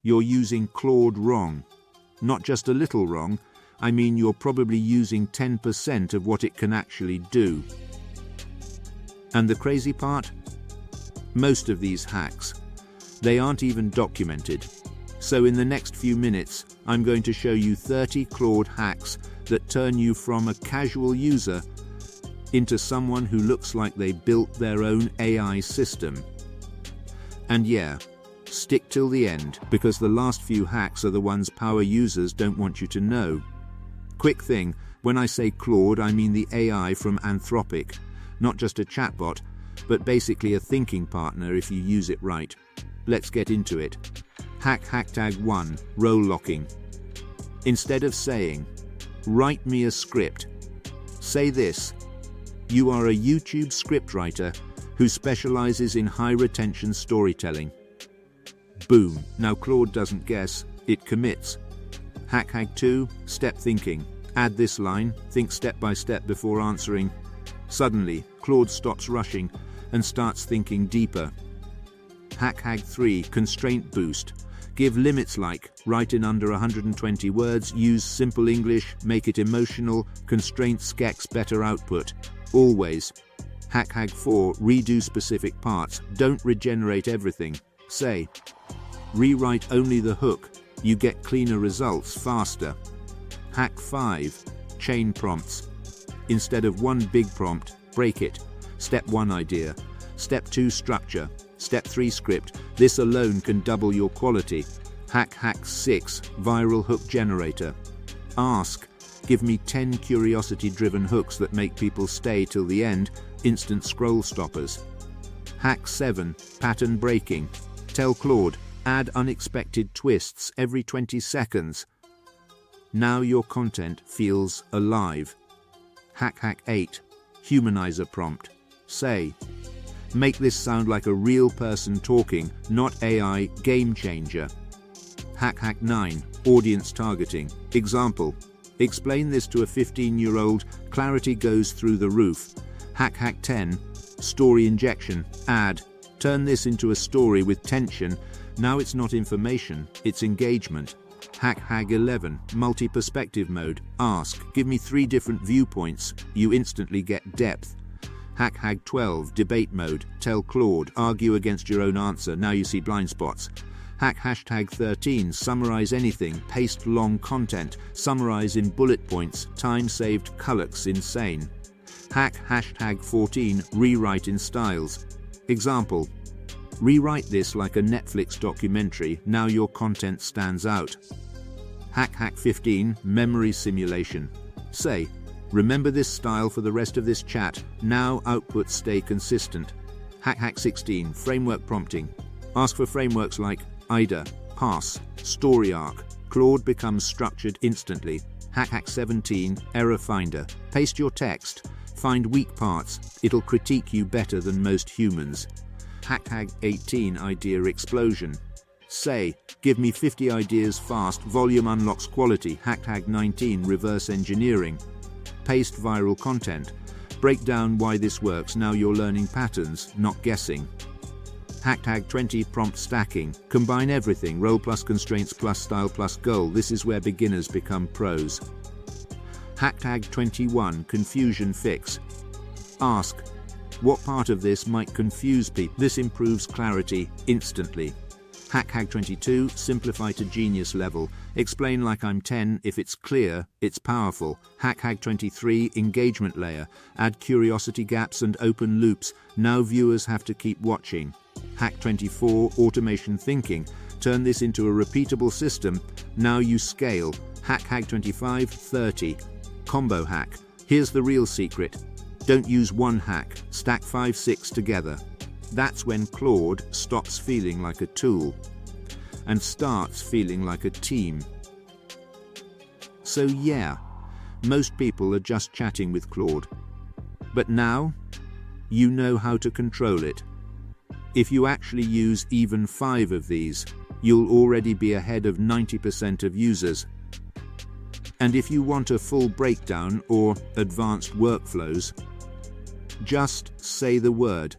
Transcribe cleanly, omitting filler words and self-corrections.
you're using Claude wrong. Not just a little wrong, I mean you're probably using 10% of what it can actually do. And the crazy part? Most of these hacks, they aren't even documented. So in the next few minutes, I'm going to show you 30 Claude hacks that turn you from a casual user into someone who looks like they built their own AI system. And yeah, stick till the end, because the last few hacks are the ones power users don't want you to know. Quick thing, when I say Claude, I mean the AI from Anthropic, not just a chatbot, but basically a thinking partner if you use it right. Let's get into it. Hack tag 1, role locking. Instead of saying, "Write me a script," say this: "You are a YouTube scriptwriter who specializes in high-retention storytelling." Boom. Now Claude doesn't guess, it commits. Hack 2, step thinking. Add this line, think step by step before answering. Suddenly, Claude stops rushing and starts thinking deeper. Hack 3, constraint boost. Give limits like, write in under 120 words, use simple English, make it emotional, constraints gets better output. Always. Hack 4, redo specific parts. Don't regenerate everything. Say, rewrite only the hook. You get cleaner results faster. Hack 5, chain prompts. Instead of one big prompt, break it. Step 1 idea. Step 2 structure. Step 3 script. This alone can double your quality. Hack 6, viral hook generator. Ask, give me 10 curiosity-driven hooks that make people stay till the end, instant scroll stoppers. Hack 7, pattern breaking. Tell Claude, add unexpected twists every 20 seconds. Now your content feels alive. Hack 8, humanizer prompt. Say, make this sound like a real person talking, not AI game changer. Hack 9, audience targeting. Example, explain this to a 15-year-old, clarity goes through the roof. Hack 10, story injection. Add, turn this into a story with tension. Now it's not information, it's engagement. Hack 11, multi-perspective mode. Ask, give me 3 different viewpoints. You instantly get depth. Hack 12, debate mode. Tell Claude, argue against your own answer. Now you see blind spots. Hack 13, summarize anything. Paste long content. Summarize in bullet points. Time saved colors insane. Hack 14, rewrite in styles. Example, rewrite this like a Netflix documentary. Now your content stands out. Hack 15, memory simulation. Say, remember this style for the rest of this chat. Now outputs stay consistent. Hack 16, framework prompting. Ask for frameworks like IDA, pass, story arc. Claude becomes structured instantly. Hack 17, error finder. Paste your text. Find weak parts. It'll critique you better than most humans. Hack 18, idea explosion. Say, give me 50 ideas fast. Volume unlocks quality. Hack 19, reverse engineering. Paste viral content. Break down why this works. Now you're learning patterns, not guessing. Hack 20, prompt stacking. Combine everything, role plus constraints plus style plus goal. This is where beginners become pros. Hack 21, confusion fix. Ask, what part of this might confuse people? This improves clarity instantly. Hack 22, simplify to genius level. Explain like I'm 10, if it's clear, it's powerful. Hack 23, engagement layer. Add curiosity gaps and open loops. Now viewers have to keep watching. Hack 24, automation thinking. Turn this into a repeatable system. Now you scale. Hack 25, 30. Combo hack. Here's the real secret. Don't use one hack. Stack 5, 6 together. That's when Claude stops feeling like a tool and starts feeling like a team. So yeah, most people are just chatting with Claude. But now, you know how to control it. If you actually use even 5 of these, you'll already be ahead of 90% of users. And if you want a full breakdown or advanced workflows, just say the word.